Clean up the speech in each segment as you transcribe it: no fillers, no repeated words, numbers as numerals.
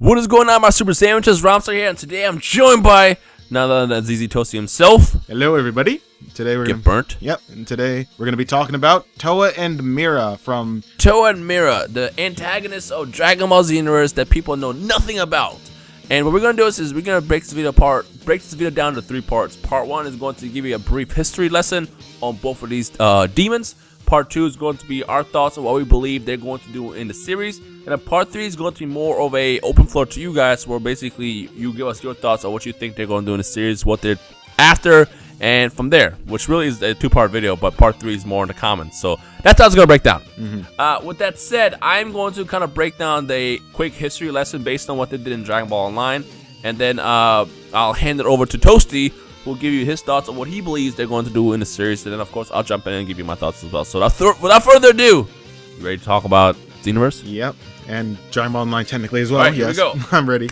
What is going on, my super sandwiches? Romster here, and today I'm joined by none other than ZZ Toasty himself. Hello, everybody. Today we're Get burnt. Yep, and today we're gonna be talking about Towa and Mira from Toa and Mira, the antagonists of Dragon Ball Xenoverse that people know nothing about. And what we're gonna do is we're gonna break this video down to 3 parts. Part 1 is going to give you a brief history lesson on both of these demons. Part 2 is going to be our thoughts on what we believe they're going to do in the series. And then part 3 is going to be more of a open floor to you guys, where basically you give us your thoughts on what you think they're going to do in the series, what they're after, and from there, which really is a 2-part video, but part 3 is more in the comments. So that's how it's going to break down. With that said, I'm going to kind of break down the quick history lesson based on what they did in Dragon Ball Online. And then I'll hand it over to Toasty, who will give you his thoughts on what he believes they're going to do in the series. And then, of course, I'll jump in and give you my thoughts as well. So without further ado, you ready to talk about Xenoverse? Yep, and DragonAll Online technically as well. All right, here we go. I'm ready.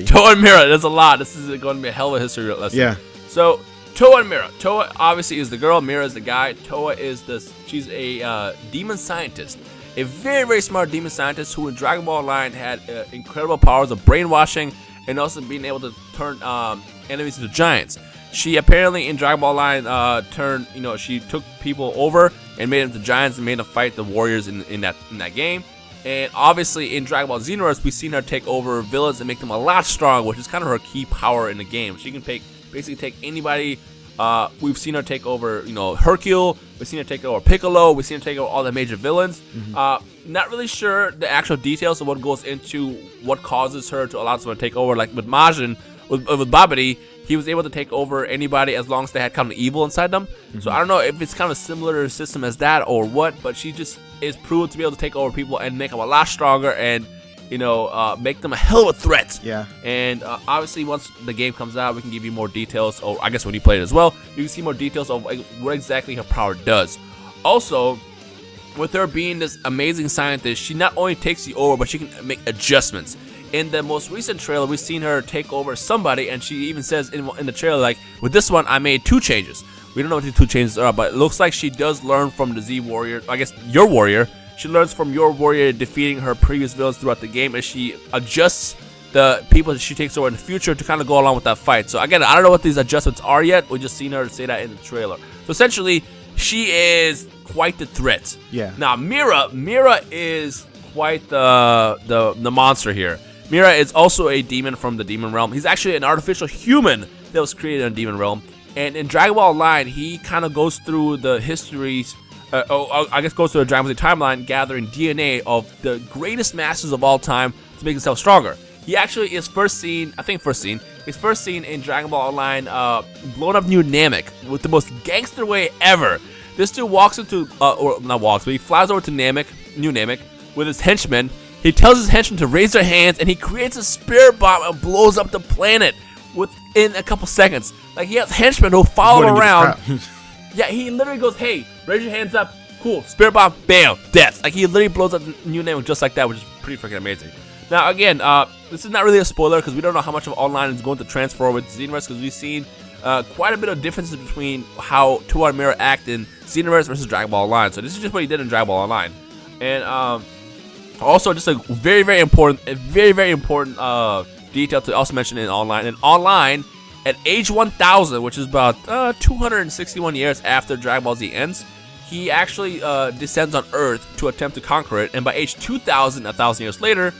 Toa and Mira, that's a lot. This is going to be a hell of a history lesson. Yeah. So, Toa and Mira. Toa obviously is the girl, Mira is the guy. Toa is she's a demon scientist. A very, very smart demon scientist who in Dragon Ball Online had incredible powers of brainwashing and also being able to turn enemies into giants. She apparently in Dragon Ball Online she took people over and made them into giants and made them fight the warriors in that game. And obviously in Dragon Ball Xenoverse, we've seen her take over villains and make them a lot stronger, which is kind of her key power in the game. She can basically take anybody. We've seen her take over, Hercule. We've seen her take over Piccolo. We've seen her take over all the major villains. Not really sure the actual details of what goes into what causes her to allow someone to take over. Like with Majin, with Babidi, he was able to take over anybody as long as they had kind of evil inside them. So I don't know if it's kind of a similar system as that or what, but she just is proven to be able to take over people and make them a lot stronger and make them a hell of a threat. Yeah. And obviously, once the game comes out, we can give you more details. Or I guess when you play it as well, you can see more details of what exactly her power does. Also, with her being this amazing scientist, she not only takes you over, but she can make adjustments. In the most recent trailer, we've seen her take over somebody, and she even says in the trailer, like, with this one, I made 2 changes. We don't know what the 2 changes are, but it looks like she does learn from the Z Warrior. I guess your warrior. She learns from your warrior defeating her previous villains throughout the game, and she adjusts the people that she takes over in the future to kind of go along with that fight. So again, I don't know what these adjustments are yet. We just seen her say that in the trailer. So essentially, she is quite the threat. Yeah. Now Mira is quite the monster here. Mira is also a demon from the demon realm. He's actually an artificial human that was created in the demon realm. And in Dragon Ball Online, he kind of goes through the histories. Goes through the Dragon Ball Z timeline, gathering DNA of the greatest masters of all time to make himself stronger. He actually is first seen in Dragon Ball Online, blowing up New Namek with the most gangster way ever. This dude walks into, but he flies over to New Namek, with his henchmen. He tells his henchmen to raise their hands, and he creates a spirit bomb and blows up the planet within a couple seconds. Like, he has henchmen who follow him around. Yeah, he literally goes, hey, raise your hands up. Cool. Spirit bomb. Bam. Death. Like, he literally blows up the New Namek just like that, which is pretty freaking amazing. Now, again, this is not really a spoiler because we don't know how much of online is going to transfer with Xenoverse, because we've seen quite a bit of differences between how Towa and Mira act in Xenoverse versus Dragon Ball Online. So this is just what he did in Dragon Ball Online. And also just a very, very important detail to also mention in Online. In Online, at age 1000, which is about 261 years after Dragon Ball Z ends, he actually descends on Earth to attempt to conquer it, and by age 2000, 1,000 years later,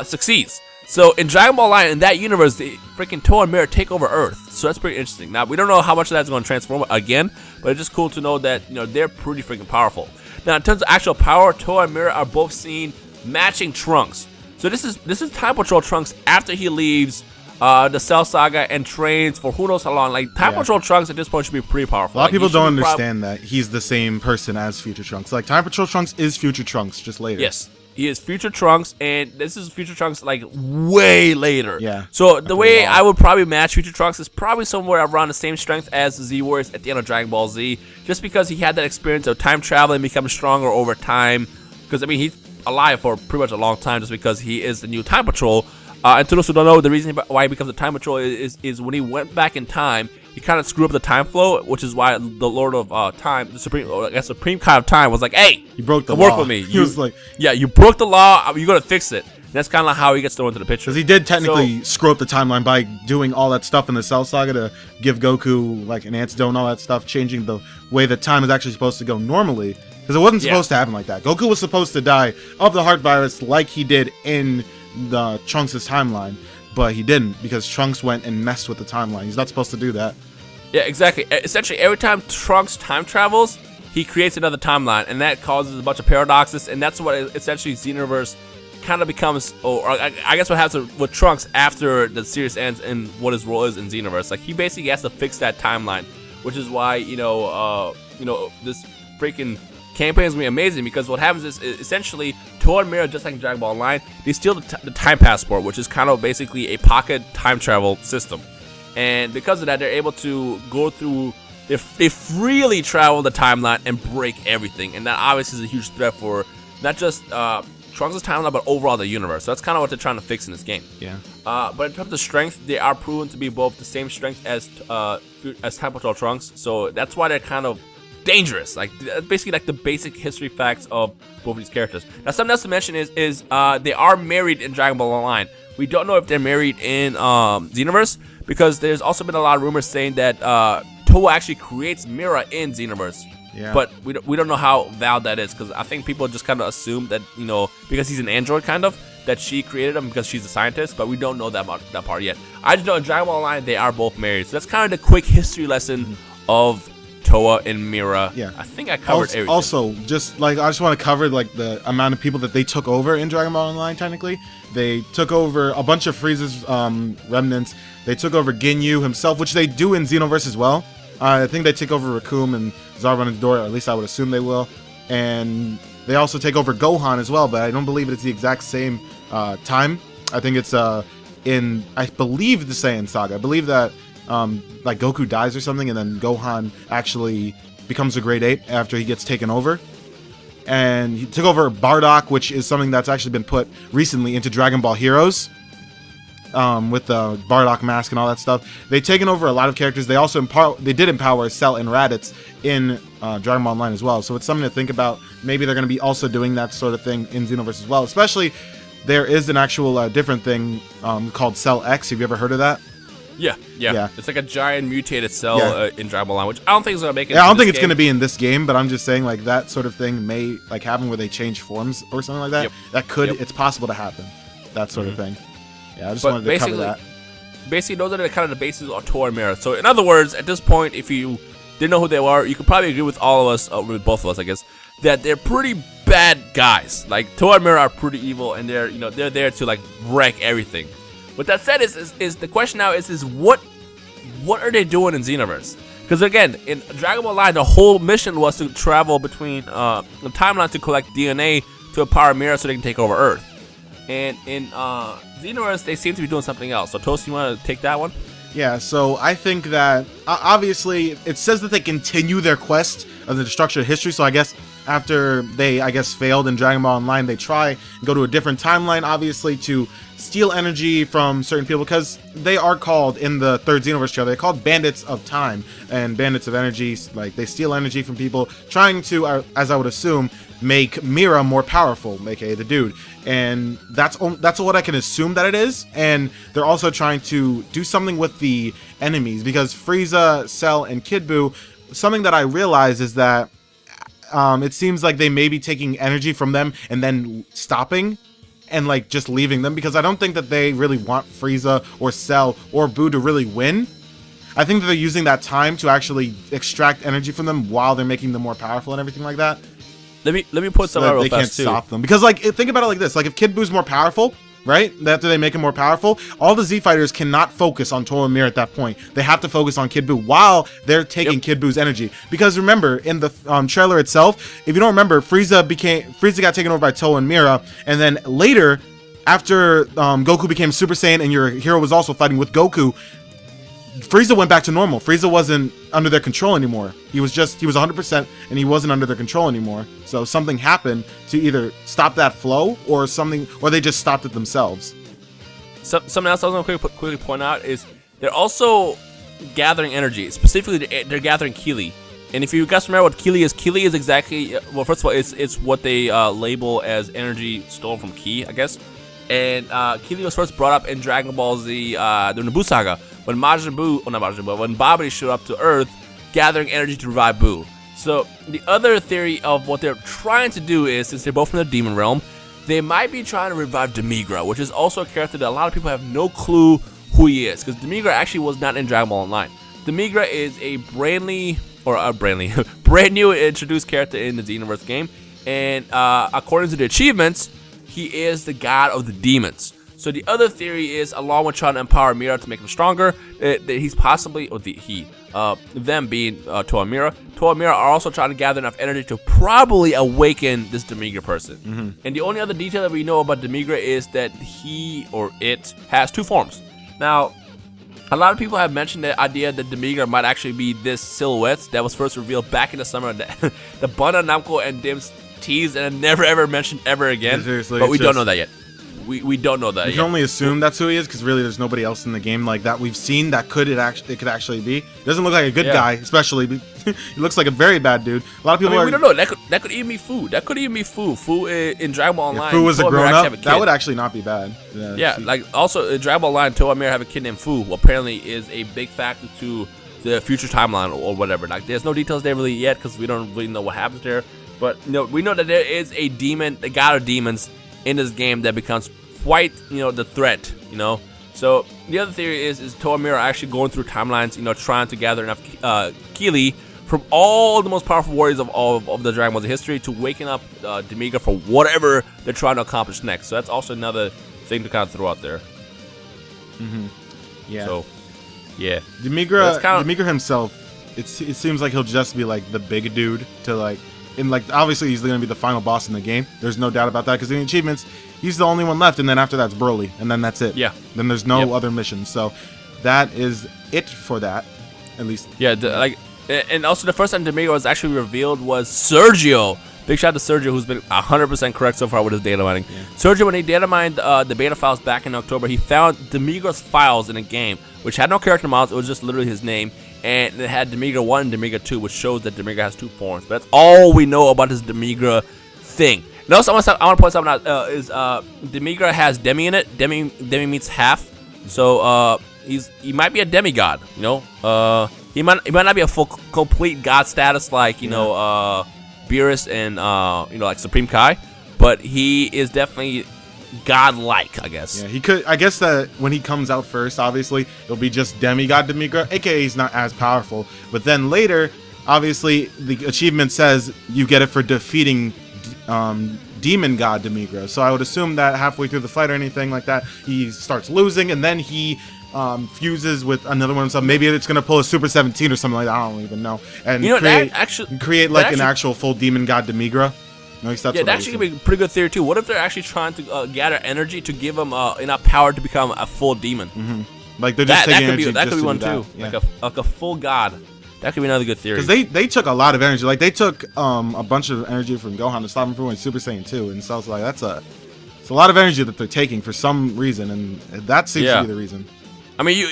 succeeds. So in Dragon Ball Online, in that universe, the freaking Toa and Mira take over Earth. So that's pretty interesting. Now, we don't know how much of that's going to transform again, but it's just cool to know that they're pretty freaking powerful. Now, in terms of actual power, Toa and Mira are both seen matching Trunks. So this is Time Patrol Trunks after he leaves the Cell Saga and trains for who knows how long. Like, Time Patrol Trunks at this point should be pretty powerful. A lot of people don't understand that he's the same person as Future Trunks. Like, Time Patrol Trunks is Future Trunks, just later. Yes, he is Future Trunks, and this is Future Trunks, like, way later. Yeah. So the way I would probably match Future Trunks is probably somewhere around the same strength as the Z Warriors at the end of Dragon Ball Z, just because he had that experience of time traveling and becoming stronger over time. Because, I mean, he's alive for pretty much a long time just because he is the new Time Patrol. And to those who don't know, the reason why he becomes a Time Patrol is when he went back in time, he kind of screwed up the time flow, which is why the Lord of Time, the Supreme God of Time, was like, "Hey, he broke the law. Work with me." He was like, "Yeah, you broke the law. You're gonna fix it." that's kind of how he gets thrown into the picture. Because he did technically screw up the timeline by doing all that stuff in the Cell Saga to give Goku like an antidote and all that stuff, changing the way that time is actually supposed to go normally. Because it wasn't supposed to happen like that. Goku was supposed to die of the heart virus like he did in the Trunks' timeline, but he didn't because Trunks went and messed with the timeline. He's not supposed to do that. Yeah, exactly. Essentially, every time Trunks time travels, he creates another timeline, and that causes a bunch of paradoxes, and that's what essentially Xenoverse kind of becomes, or I guess what happens with Trunks after the series ends and what his role is in Xenoverse. Like, he basically has to fix that timeline, which is why, this freaking campaign is going to be amazing, because what happens is essentially Towa and Mira, just like in Dragon Ball Online, they steal the time passport, which is kind of basically a pocket time travel system. And because of that, they're able to go through, they freely travel the timeline and break everything. And that obviously is a huge threat for not just Trunks' timeline, but overall the universe. So that's kind of what they're trying to fix in this game. Yeah. But in terms of strength, they are proven to be both the same strength as Time Patrol Trunks. So that's why they're kind of dangerous. Like, basically like the basic history facts of both of these characters. Now, something else to mention is they are married in Dragon Ball Online. We don't know if they're married in Xenoverse, because there's also been a lot of rumors saying that Towa actually creates Mira in Xenoverse. Yeah. But we don't know how valid that is, because I think people just kind of assume that, because he's an android kind of, that she created him because she's a scientist, but we don't know that part yet. I just know in Dragon Ball Online they are both married. So that's kind of the quick history lesson of Towa and Mira. Yeah. I think I covered everything. Also, just like, I just want to cover like the amount of people that they took over in Dragon Ball Online. Technically, they took over a bunch of Frieza's remnants. They took over Ginyu himself, which they do in Xenoverse as well. I think they take over Raccoon and Zarbon and Dora, or at least I would assume they will. And they also take over Gohan as well, but I don't believe it's the exact same time. I think it's I believe the Saiyan Saga. I believe that like Goku dies or something, and then Gohan actually becomes a Great Ape after he gets taken over. And he took over Bardock, which is something that's actually been put recently into Dragon Ball Heroes. With the Bardock mask and all that stuff. They've taken over a lot of characters. They also did empower Cell and Raditz in Dragon Ball Online as well. So it's something to think about. Maybe they're going to be also doing that sort of thing in Xenoverse as well. Especially, there is an actual different thing called Cell X. Have you ever heard of that? Yeah. It's like a giant mutated cell in Dragon Ball Online, which I don't think is going to make it. Yeah, I don't think it's going to be in this game, but I'm just saying like that sort of thing may like happen where they change forms or something like that. Yep. That could, it's possible to happen. That sort of thing. Yeah, I just wanted to cover that. Basically, those are the kind of the bases of Towa and Mira. So, in other words, at this point, if you didn't know who they were, you could probably agree with all of us, with both of us, I guess, that they're pretty bad guys. Like, Towa and Mira are pretty evil, and they're there to like wreck everything. With that said, is the question now is what are they doing in Xenoverse? Because again, in Dragon Ball Online, the whole mission was to travel between the timeline to collect DNA to empower Mira so they can take over Earth. And in Xenoverse, they seem to be doing something else. So, Toast, you want to take that one? Yeah, so I think that, obviously, it says that they continue their quest of the destruction of history. So I guess after they, failed in Dragon Ball Online, they try and go to a different timeline, obviously, to steal energy from certain people. Because they are called, in the third Xenoverse trailer, they're called Bandits of Time and Bandits of Energy. Like, they steal energy from people, trying to, as I would assume, make Mira more powerful, aka the dude. And that's what I can assume that it is. And they're also trying to do something with the enemies, because Frieza, Cell, and Kid Buu, something that I realize is that it seems like they may be taking energy from them and then stopping and like just leaving them, because I don't think that they really want Frieza or Cell or Buu to really win. I think that they're using that time to actually extract energy from them while they're making them more powerful and everything like that. Let me put some out real fast, they can't stop them, because like think about it like this: like if Kid Buu's more powerful, right? After they make him more powerful, all the Z fighters cannot focus on Towa and Mira at that point. They have to focus on Kid Buu while they're taking Kid Buu's energy. Because remember, in the trailer itself, if you don't remember, Frieza got taken over by Towa and Mira, and then later, after Goku became Super Saiyan and your hero was also fighting with Goku, Frieza went back to normal. Frieza wasn't under their control anymore. He was 100% and he wasn't under their control anymore. So something happened to either stop that flow or they just stopped it themselves. Something else I was going to quickly point out is they're also gathering energy. Specifically, they're gathering Kili. And if you guys remember what Kili is exactly, well, first of all, it's what they label as energy stolen from Ki, I guess. And Keely was first brought up in Dragon Ball Z, the Naboo Saga, when Majin Buu, not Majin Buu, when Babidi showed up to Earth, gathering energy to revive Buu. So the other theory of what they're trying to do is, since they're both from the Demon Realm, they might be trying to revive Demigra, which is also a character that a lot of people have no clue who he is, because Demigra actually was not in Dragon Ball Online. Demigra is a brand new introduced character in the Xenoverse game, and according to the achievements, he is the god of the demons. So the other theory is, along with trying to empower Mira to make him stronger, that he's possibly, or them being Toa and Mira. Toa and Mira are also trying to gather enough energy to probably awaken this Demigra person. And the only other detail that we know about Demigra is that he or it has 2 forms. Now, a lot of people have mentioned the idea that Demigra might actually be this silhouette that was first revealed back in the summer that the Bunda, Namco, and Dims teased and never ever mentioned ever again. Seriously, but we don't know that yet. We don't know that yet. You can only assume that's who he is, because really there's nobody else in the game like that we've seen that it could actually be. He doesn't look like a good guy, especially. He looks like a very bad dude. A lot of people we don't know. That could even be Fu. That could even be Fu. Fu in Dragon Ball Online. If Fu was a grown-up, that would actually not be bad. Yeah, like also in Dragon Ball Online, Towa and Mira have a kid named Fu, who apparently is a big factor to the future timeline or whatever. Like, there's no details there really yet, because we don't really know what happens there. But we know that there is a demon, the god of demons, in this game that becomes quite, the threat, So the other theory is Toa and Mira are actually going through timelines, trying to gather enough Keely from all the most powerful warriors of the Dragon Ball Z history to waken up Demigra for whatever they're trying to accomplish next. So that's also another thing to kind of throw out there. Yeah. So, yeah. Demigra himself, it seems like he'll just be like the big dude to like, and like obviously he's going to be the final boss in the game. There's no doubt about that, because in the achievements, he's the only one left, and then after that's Broly, and then that's it. Yeah. Then there's no other missions. So that is it for that, at least. Yeah, and also the first time Demigra was actually revealed was Sergio. Big shout out to Sergio, who's been 100% correct so far with his data mining. Yeah. Sergio, when he data mined the beta files back in October, he found Demigra's files in a game, which had no character models. It was just literally his name. And it had Demigra 1 and Demigra 2, which shows that Demigra has 2 forms. But that's all we know about this Demigra thing. And also, I want to point something out, is Demigra has Demi in it. Demi means half. So he might be a demigod, He might not be a full, complete god status like, Beerus and, like Supreme Kai. But he is definitely godlike, I guess. Yeah, he could. I guess that when he comes out first, obviously it'll be just demigod Demigra, aka he's not as powerful. But then later, obviously, the achievement says you get it for defeating demon god Demigra. So I would assume that halfway through the fight or anything like that, he starts losing, and then he fuses with another one. So maybe it's gonna pull a Super 17 or something like that. I don't even know. And create like an actual full demon god Demigra. At least that's that actually could be a pretty good theory too. What if they're actually trying to gather energy to give them enough power to become a full demon? Like they're just taking energy. That could be one too. Yeah. Like a full god. That could be another good theory. Because they took a lot of energy. Like they took a bunch of energy from Gohan to stop him from going Super Saiyan 2, and so it's like it's a lot of energy that they're taking for some reason, and that seems to be the reason. I mean,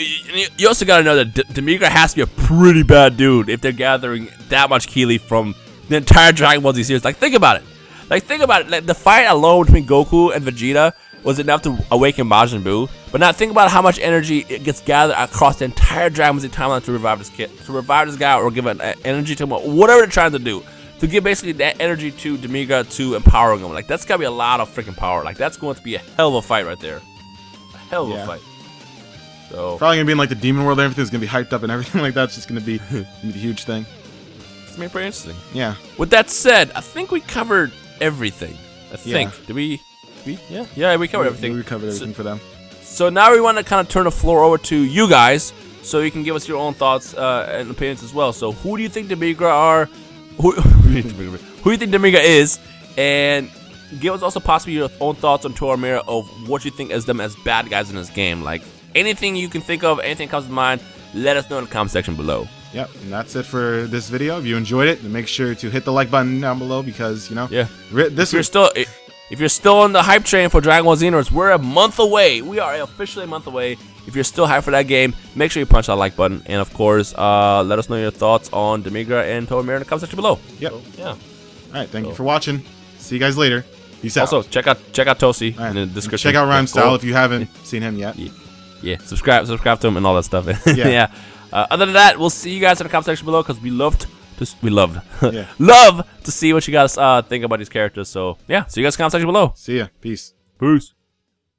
you also got to know that Demigra has to be a pretty bad dude if they're gathering that much Keely from the entire Dragon Ball Z series. Like, think about it. Like, the fight alone between Goku and Vegeta was enough to awaken Majin Buu. But now think about how much energy it gets gathered across the entire Dragon Ball Z timeline to revive this kid, to revive this guy, or give an energy to him, whatever they're trying to do. To give basically that energy to Demigra to empowering him. Like, that's got to be a lot of freaking power. Like, that's going to be a hell of a fight right there. A hell of a fight. So probably going to be in, like, the Demon World, and everything's going to be hyped up and everything like that. It's just going to be a huge thing. It's going to be pretty interesting. Yeah. With that said, I think we covered everything. I think. Did we? Yeah, we covered everything. We covered everything for them. So now we want to kind of turn the floor over to you guys, so you can give us your own thoughts and opinions as well. So who do you think Demigra are? Who do you think Demigra is? And give us also possibly your own thoughts on Toa and Mira of what you think as them as bad guys in this game. Like, anything you can think of, anything comes to mind, let us know in the comment section below. Yep, and that's it for this video. If you enjoyed it, then make sure to hit the like button down below, because, if you're still on the hype train for Dragon Ball Xenoverse, we're a month away. We are officially a month away. If you're still hyped for that game, make sure you punch that like button. And, of course, let us know your thoughts on Demigra and Toa and Mira in the comment section below. Yep. So, yeah. All right, thank you for watching. See you guys later. Peace out. Also, check out Tosi All right. in the description. Check out Rhyme Yeah, Style if you haven't seen him yet. Yeah, subscribe to him and all that stuff. Yeah. Yeah. Other than that, we'll see you guys in the comment section below because we loved Yeah. love to see what you guys think about these characters. So yeah, see you guys in the comment section below. See ya. Peace. Peace.